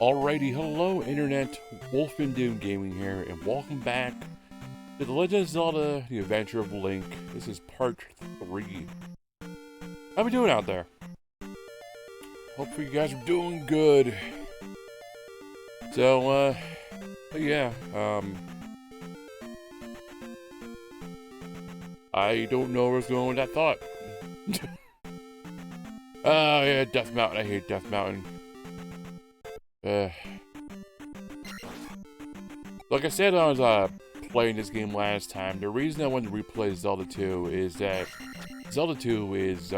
Alrighty, hello internet, Wolfman Doom Gaming here, and welcome back to The Legend of Zelda, The Adventure of Link. This is part 3. How we doing out there? Hopefully you guys are doing good. So, yeah, I don't know where I was going with that thought. Oh yeah, Death Mountain, I hate Death Mountain. Like I said, I was playing this game last time. The reason I wanted to replay Zelda 2 is that Zelda 2 is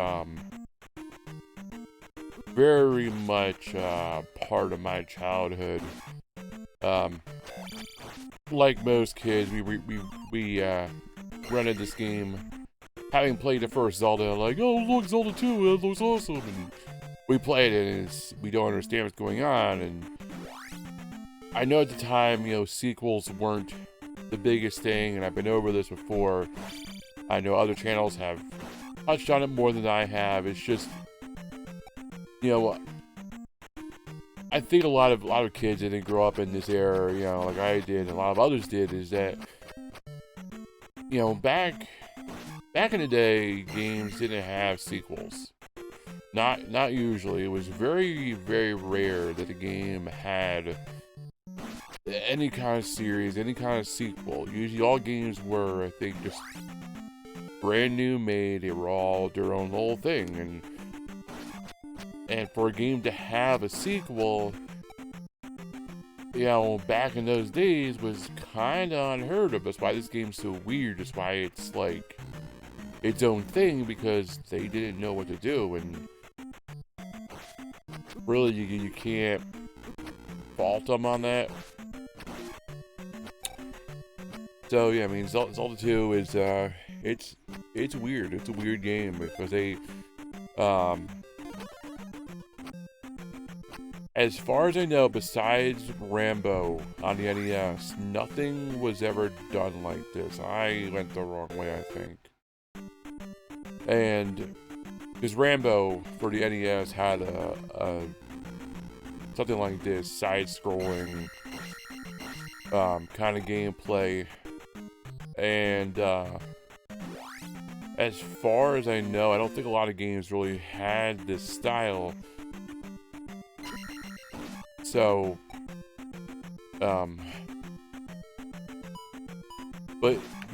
very much part of my childhood. Like most kids, we rented this game, having played the first Zelda, like, oh look, Zelda 2, that looks awesome. And we played it, and we don't understand what's going on. And I know at the time, you know, sequels weren't the biggest thing, and I've been over this before. I know other channels have touched on it more than I have. It's just, you know, I think a lot of kids didn't grow up in this era, you know, like I did, and a lot of others did, is that, you know, back in the day, games didn't have sequels. Not usually. It was very, very rare that a game had any kind of series, any kind of sequel. Usually all games were, I think, just brand new made. They were all their own little thing. And for a game to have a sequel, you know, back in those days was kind of unheard of. That's why this game's so weird. That's why it's like its own thing, because they didn't know what to do. And really, you can't fault them on that. So yeah, I mean, Zelda 2 is it's weird. It's a weird game because they as far as I know, besides Rambo on the NES, nothing was ever done like this. I went the wrong way, I think. And because Rambo for the NES had a something like this, side-scrolling kind of gameplay, and as far as I know, I don't think a lot of games really had this style. So, but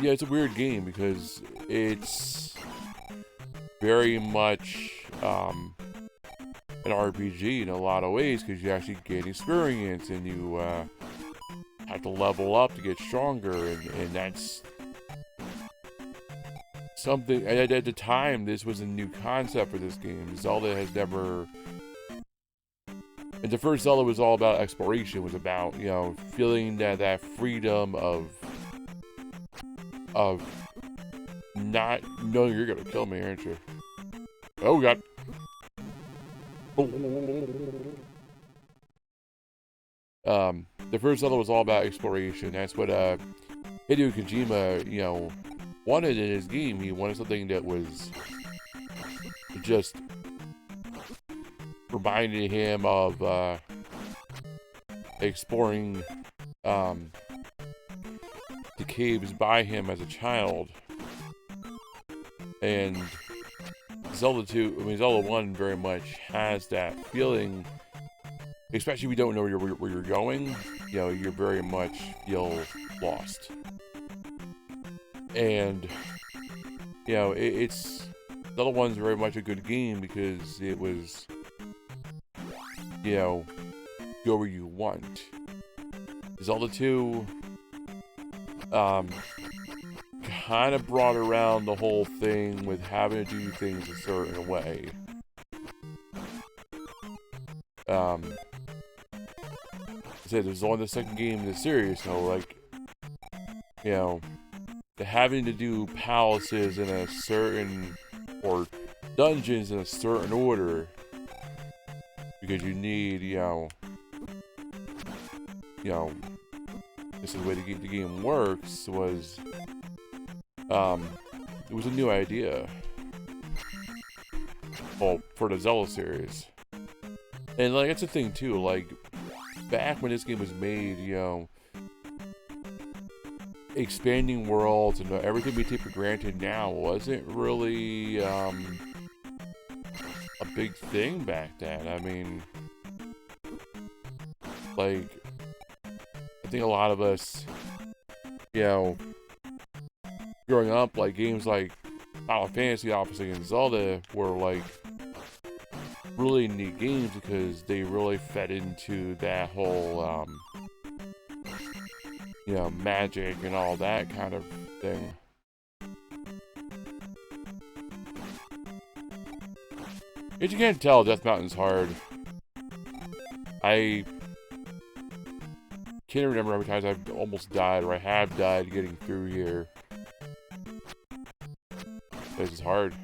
yeah, it's a weird game because it's very much an RPG in a lot of ways, because you actually gain experience and you have to level up to get stronger, and that's something. At the time, this was a new concept for this game. Zelda has never. And the first Zelda was all about exploration. It was about, you know, feeling that freedom of not knowing you're gonna kill me, aren't you? Oh god. The first Zelda was all about exploration. That's what Hideo Kojima, you know, wanted in his game. He wanted something that was just reminded him of exploring the caves by him as a child. And Zelda 2, I mean Zelda 1 very much has that feeling, especially if you don't know where you're going. You know, you very much feel lost. And, you know, it's Zelda 1's very much a good game because it was, you know, go where you want. Zelda 2 kind of brought around the whole thing with having to do things a certain way. I said it was only the second game in the series, so like, you know, having to do palaces in a certain, or dungeons in a certain order, because you need, you know, this is the way the game works, was, it was a new idea. Well, for the Zelda series. And, like, that's the thing, too, like, back when this game was made, you know, expanding worlds and everything we take for granted now wasn't really a big thing back then. I mean, like, I think a lot of us, you know, growing up, like, games like Final Fantasy, obviously, and Zelda were, like, really neat games because they really fed into that whole, you know, magic and all that kind of thing. As you can't tell, Death Mountain's hard. I can't remember how many times I've almost died, or I have died getting through here. This is hard.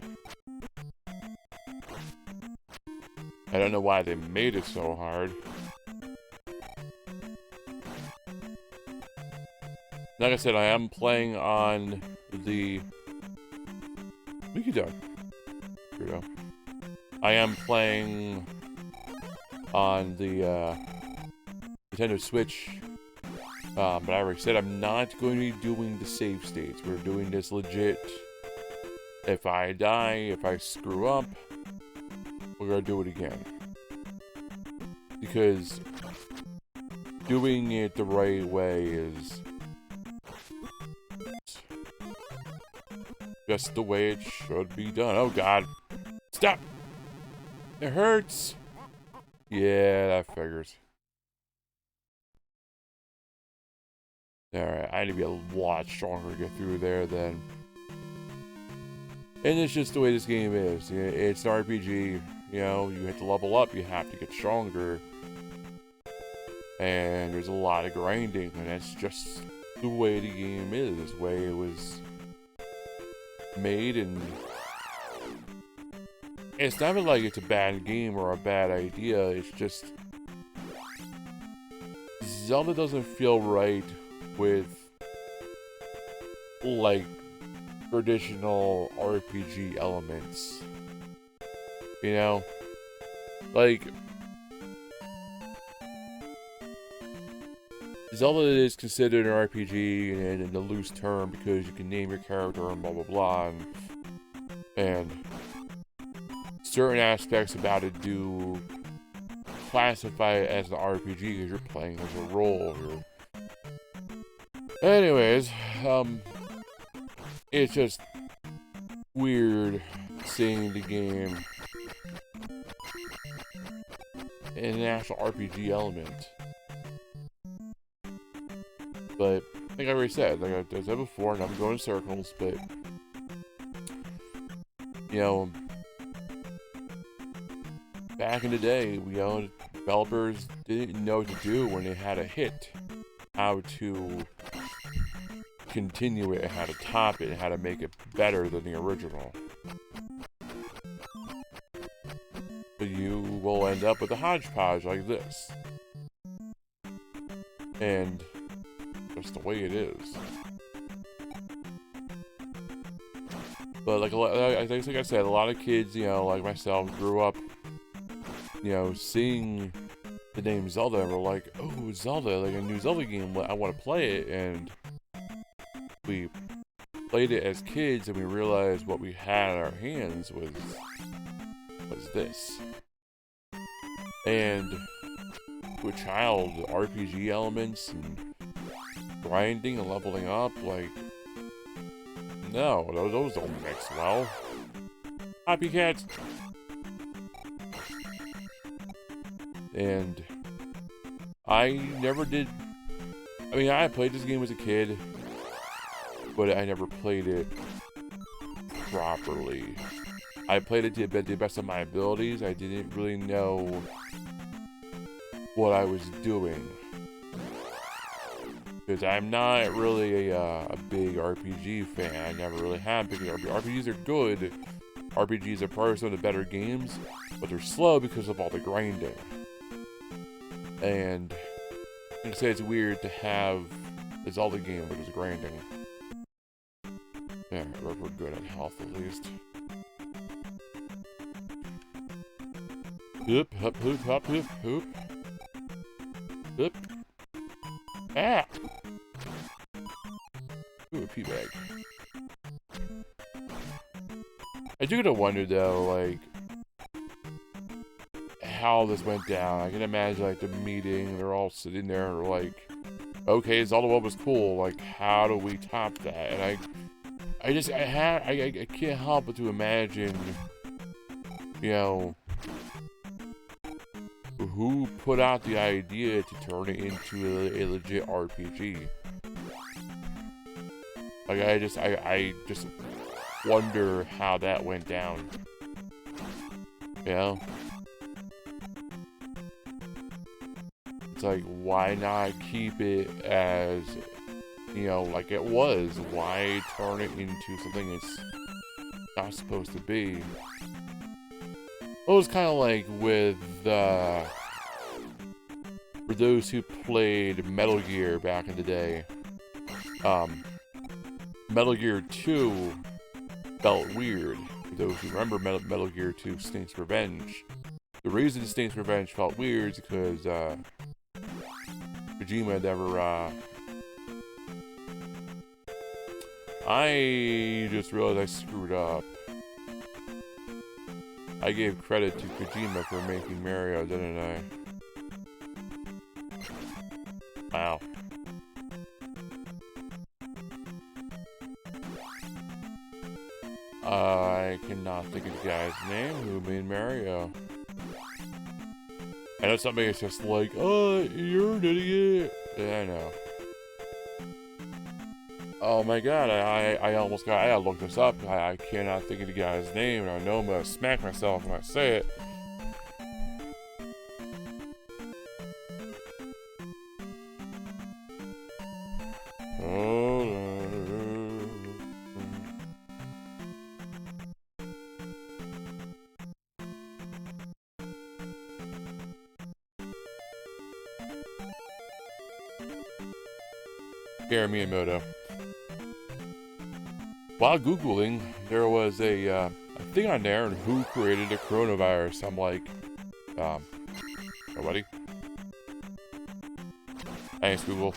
I don't know why they made it so hard. Like I said, I am playing on the... CykaDot. Here we go. I am playing on the Nintendo Switch. But I already said I'm not going to be doing the save states. We're doing this legit. If I die, if I screw up, we're going to do it again. Because doing it the right way is just the way it should be done. Oh god. Stop! It hurts! Yeah, that figures. Alright, I need to be a lot stronger to get through there then. And it's just the way this game is. It's an RPG, you know, you have to level up, you have to get stronger. And there's a lot of grinding, and that's just the way the game is, the way it was made, and it's not even like it's a bad game or a bad idea, it's just Zelda doesn't feel right with, like, traditional RPG elements. You know? Like, Zelda is considered an RPG and in a loose term because you can name your character and blah blah blah, and certain aspects about it do classify it as an RPG because you're playing as a role. Anyways, it's just weird seeing the game in an actual RPG element. But, like I already said, like I said before, and I'm going in circles, but, you know, back in the day, you know, developers didn't know what to do when they had a hit. How to continue it, and how to top it, and how to make it better than the original. But you will end up with a hodgepodge like this. And just the way it is. But like I said, a lot of kids, you know, like myself, grew up, you know, seeing the name Zelda and were like, oh, Zelda, like a new Zelda game, I want to play it. And we played it as kids, and we realized what we had in our hands was this. And with child RPG elements and grinding and leveling up, like, no, those don't mix well. Copycats! And I never did. I mean, I played this game as a kid, but I never played it properly. I played it to the best of my abilities. I didn't really know what I was doing, because I'm not really a big RPG fan. I never really have, because RPGs are good. RPGs are probably some of the better games, but they're slow because of all the grinding. And you can say it's weird to have a Zelda game which is grinding. Yeah, we're good at health at least. Hoop, hoop, hoop, hoop, hoop, hoop. Oop. Ah! Ooh, a pea bag. I do gotta wonder though, like, how this went down. I can imagine like the meeting, they're all sitting there like, okay, Zelda World was cool, like how do we top that? And I can't help but to imagine, you know, who put out the idea to turn it into a legit RPG. Like I just wonder how that went down. You know? It's like, why not keep it as, you know, like it was? Why turn it into something it's not supposed to be? It was kind of like with, for those who played Metal Gear back in the day, Metal Gear 2 felt weird. For those who remember Metal Gear 2 Snake's Revenge, the reason Snake's Revenge felt weird is because, Kojima never, I just realized I screwed up. I gave credit to Kojima for making Mario, didn't I? Wow. I cannot think of the guy's name who made Mario. I know somebody is just like, oh, you're an idiot. Yeah, I know. Oh my god, I almost got, I gotta look this up. I cannot think of the guy's name, and I know I'm gonna smack myself when I say it. Miyamoto. While Googling, there was a thing on there on who created the coronavirus. I'm like, nobody. Thanks, Google.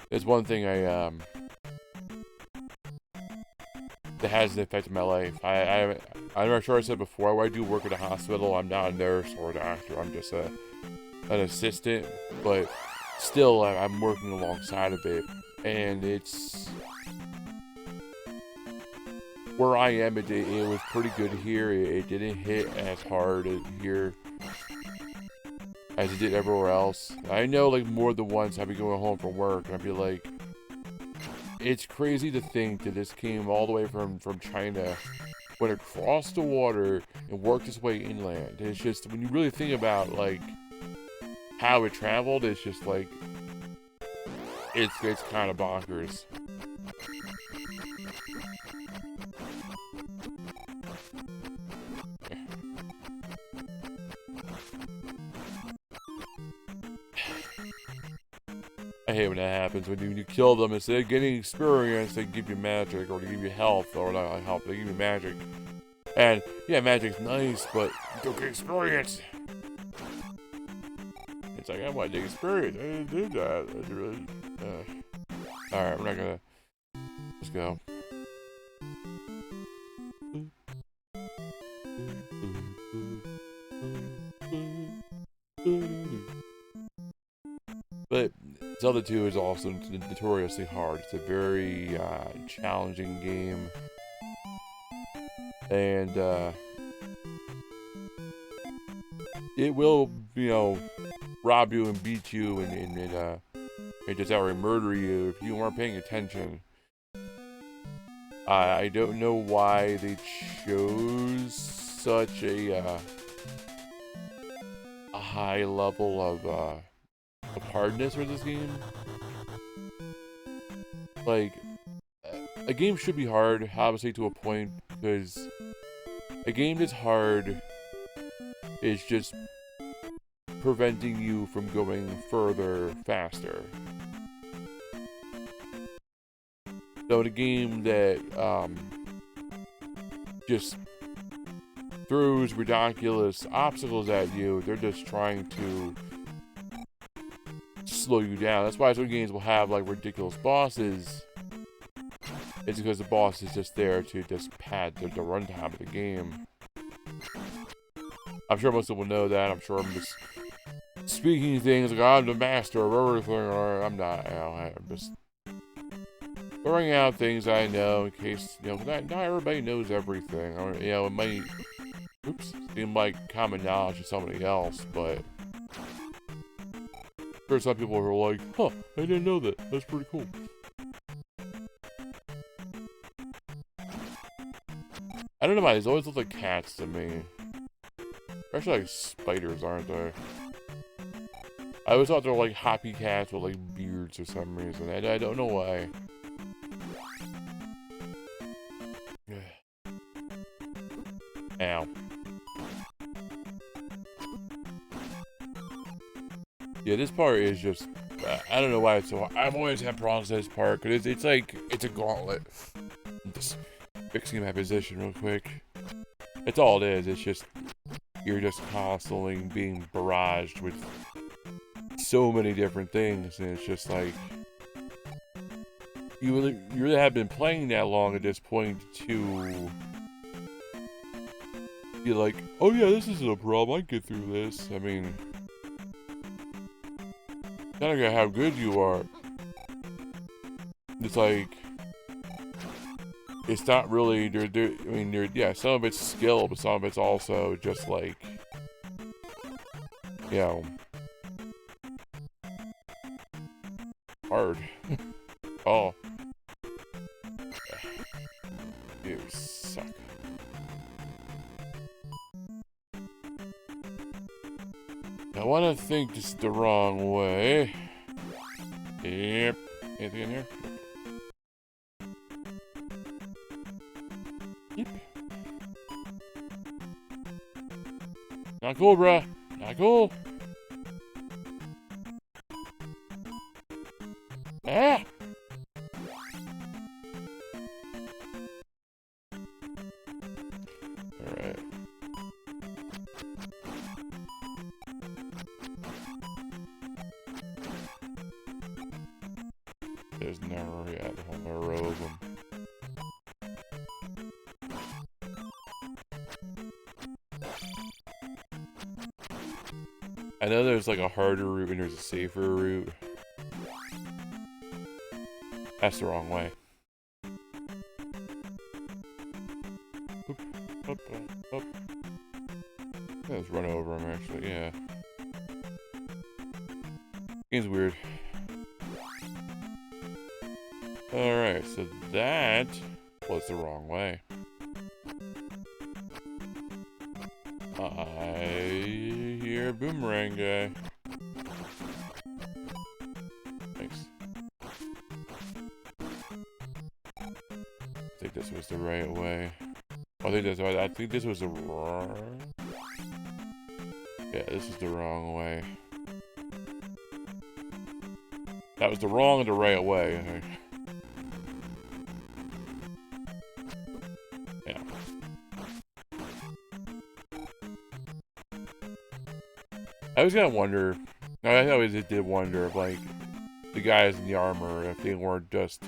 There's one thing that hasn't affected my life. I'm sure I said before, I do work at a hospital. I'm not a nurse or a doctor. I'm just an assistant, but still, I'm working alongside of it, and it's where I am. It was pretty good here. It didn't hit as hard here as it did everywhere else. I know, like, more than once I'd be going home from work, and I'd be like, it's crazy to think that this came all the way from China, went across the water and worked its way inland. It's just, when you really think about, like, how it traveled, it's just like, it's kind of bonkers. I hate when that happens. When you kill them, instead of getting experience, they give you magic, or they give you health, or not health, they give you magic. And, yeah, magic's nice, but you don't get experience. It's like, I want the experience. I didn't do that. That's really, alright, we're not gonna... Let's go. But Zelda 2 is also notoriously hard. It's a very challenging game, and it will, you know, rob you and beat you and just outright murder you if you aren't paying attention. I don't know why they chose such a high level of hardness for this game. Like, a game should be hard, obviously, to a point, because a game that's hard is just preventing you from going further faster. So in a game that just throws ridiculous obstacles at you. They're just trying to slow you down. That's why some games will have like ridiculous bosses. It's because the boss is just there to just pad the runtime of the game. I'm sure most people know that. I'm sure I'm just speaking things like I'm the master of everything, or I'm not. You know, I'm just throwing out things I know in case, you know, not everybody knows everything. Or, you know, it might seem like common knowledge to somebody else, but there's some people who are like, huh, I didn't know that. That's pretty cool. I don't know why, these always look like cats to me. They're actually like spiders, aren't they? I always thought they were like hoppy cats with like beards for some reason. I don't know why. Ow. Yeah, this part is just, I don't know why it's so hard. I've always had problems with this part, because it's like, it's a gauntlet. I'm just fixing my position real quick. That's all it is. It's just, you're just constantly being barraged with so many different things, and it's just like, you really have been playing that long at this point to be like, oh yeah, this isn't a problem, I can get through this. I mean, kind of how good you are. It's like, it's not really, I mean, yeah, some of it's skill, but some of it's also just like, you know, hard. Oh. You suck. I want to think this is the wrong way. Yep. Anything in here? Yep. Not cool, bruh. Not cool. Ah! Alright. There's never yet a whole row of them. I know there's like a harder route and there's a safer route. That's the wrong way. Oop, up, up. Let's run over him actually, yeah. Game's weird. Alright, so that was the wrong way. I hear a boomerang guy. Thanks. I think this was the right way. I think this was the wrong. Yeah, this is the wrong way. That was the wrong and the right way. Yeah. I was gonna wonder. I always did wonder if, like, the guys in the armor, if they weren't just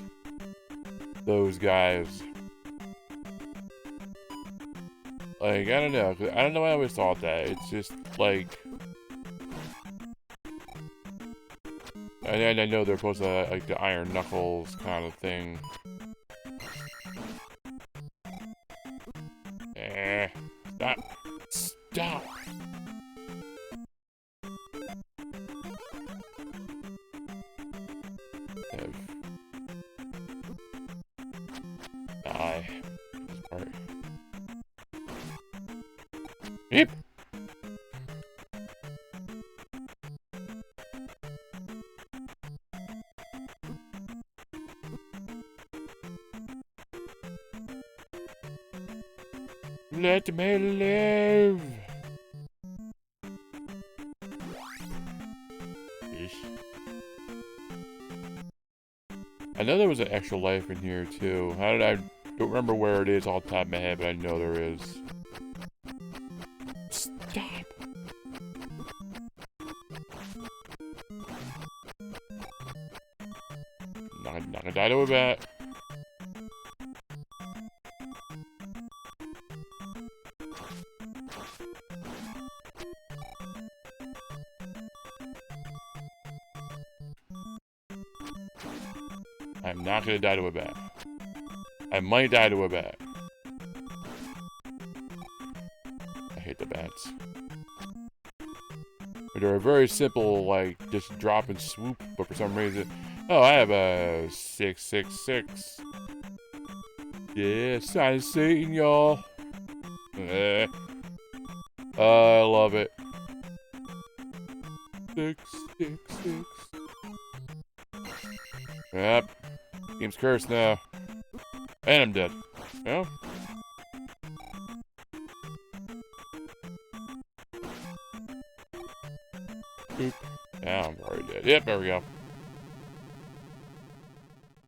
those guys. Like, I don't know. I don't know why I always thought that. It's just, like... And I know they're supposed to, like, the Iron Knuckles kind of thing. Stop. Stop! Die. This part. Yep. Let me live. Yeesh. I know there was an extra life in here too. How did I Don't remember where it is off the top of my head, but I know there is. Stop! Not gonna die to a bat. I'm not gonna die to a bat. I might die to a bat. I hate the bats. They're a very simple, like, just drop and swoop, but for some reason... Oh, I have a 666. Yeah, sign of Satan, y'all. I love it. 666. Yep. Game's cursed now. And I'm dead. No? Oop. Now I'm already dead. Yep, there we go.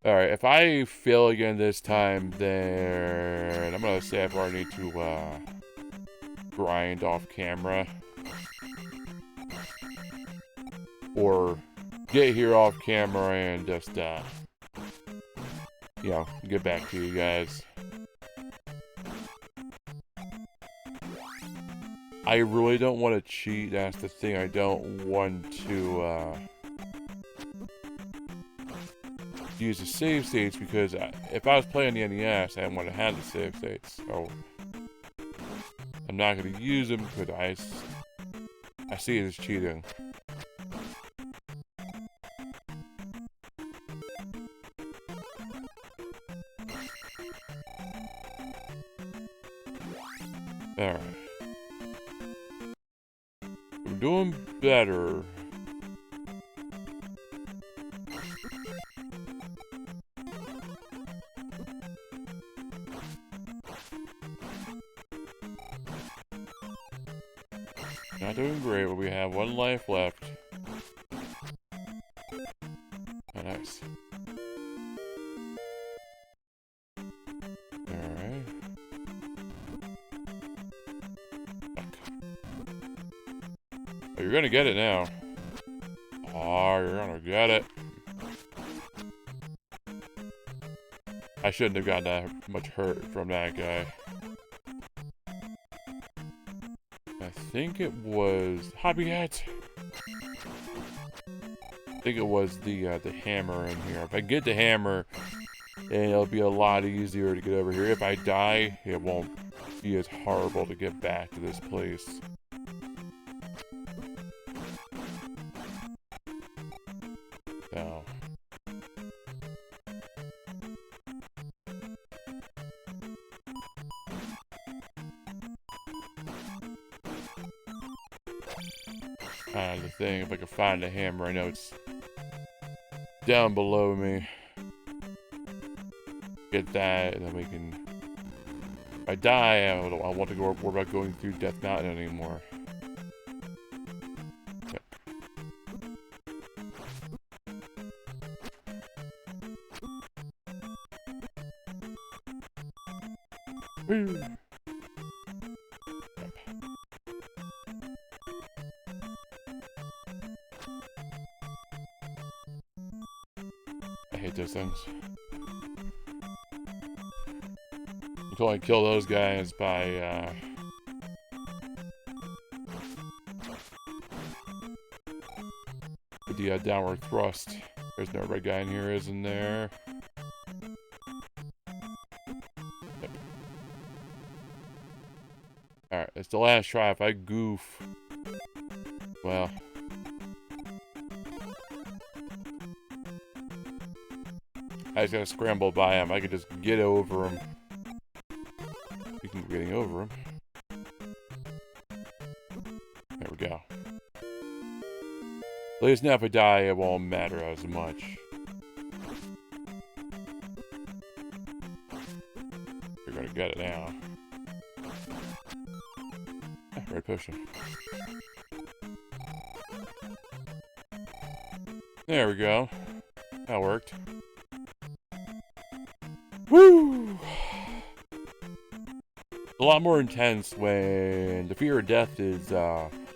Alright, if I fail again this time, then I'm gonna say I probably need to grind off camera. Or get here off camera and just you know, get back to you guys. I really don't want to cheat, that's the thing. I don't want to use the save states, because if I was playing the NES, I didn't want to have the save states. So I'm not going to use them because I see it as cheating. Alright. I'm doing better. Not doing great, but we have one life left. Oh, nice. Alright. Oh, you're gonna get it now. Oh, you're gonna get it. I shouldn't have gotten that much hurt from that guy. I think it was Hobby Hat. I think it was the hammer in here. If I get the hammer, then it'll be a lot easier to get over here. If I die, it won't be as horrible to get back to this place. So. The thing, if I can find the hammer, I know it's down below me. Get that, and then we can... If I die, I don't want to worry about going through Death Mountain anymore. Yep. Woo! I hate those things. You can only kill those guys by, with the downward thrust. There's no red guy in here, isn't there? Yep. Alright, it's the last try. If I goof, well... I just gotta scramble by him. I could just get over him. Speaking of getting over him. There we go. At least now if I die, it won't matter as much. You're gonna get it now. Red potion. There we go. That worked. Woo! a lot more intense when the fear of death is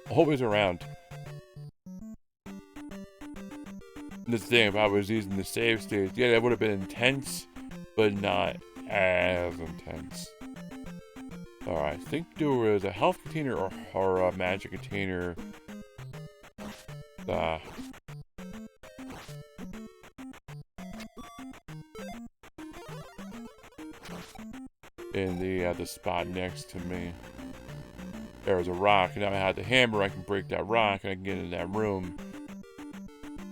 always around. This thing, if I was using the save state, yeah, that would have been intense, but not as intense. Alright, I think there was a health container or a magic container. In the spot next to me. There was a rock, and now I had the hammer, I can break that rock, and I can get in that room.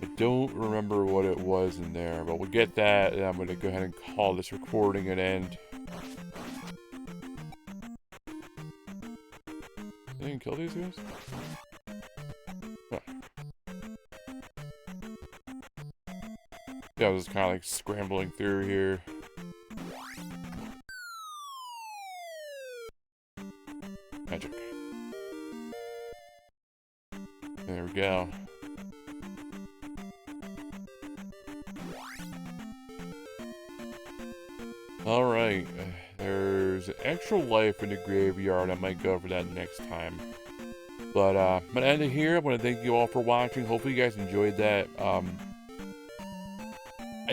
I don't remember what it was in there, but we'll get that, and I'm going to go ahead and call this recording an end. I didn't kill these guys? Huh. Yeah, I was just kind of like scrambling through here. Magic. There we go. Alright, there's extra life in the graveyard. I might go over that next time. But I'm going to end it here. I want to thank you all for watching. Hopefully you guys enjoyed that. I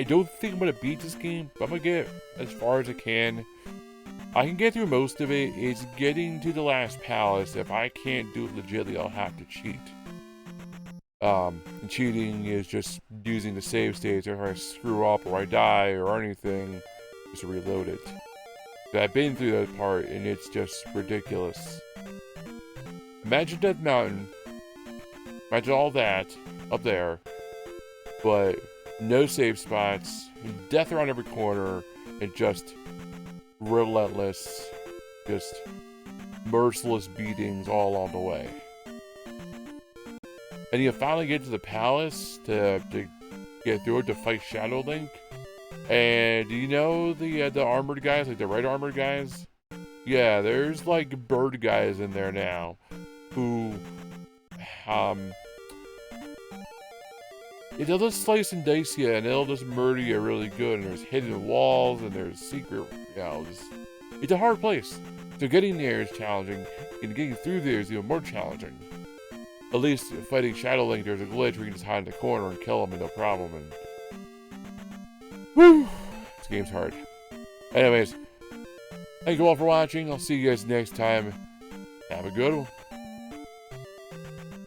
don't think I'm going to beat this game, but I'm going to get as far as I can. I can get through most of it. It's getting to the last palace. If I can't do it legitly, I'll have to cheat. And cheating is just using the save states if I screw up or I die or anything, just reload it. But I've been through that part and it's just ridiculous. Imagine Death Mountain. Imagine all that up there, but no save spots, death around every corner, and just relentless, just merciless beatings all along the way. And you finally get to the palace to get through it to fight Shadow Link. And do you know the armored guys, like the red armored guys? Yeah, there's like bird guys in there now who they'll just slice and dice you, and they'll just murder you really good. And there's hidden walls, and there's secret, it's a hard place. So getting there is challenging, and getting through there is even more challenging. At least fighting Shadow Link, there's a glitch where you can just hide in the corner and kill him and no problem. And whew, this game's hard. Anyways, thank you all for watching. I'll see you guys next time. Have a good one.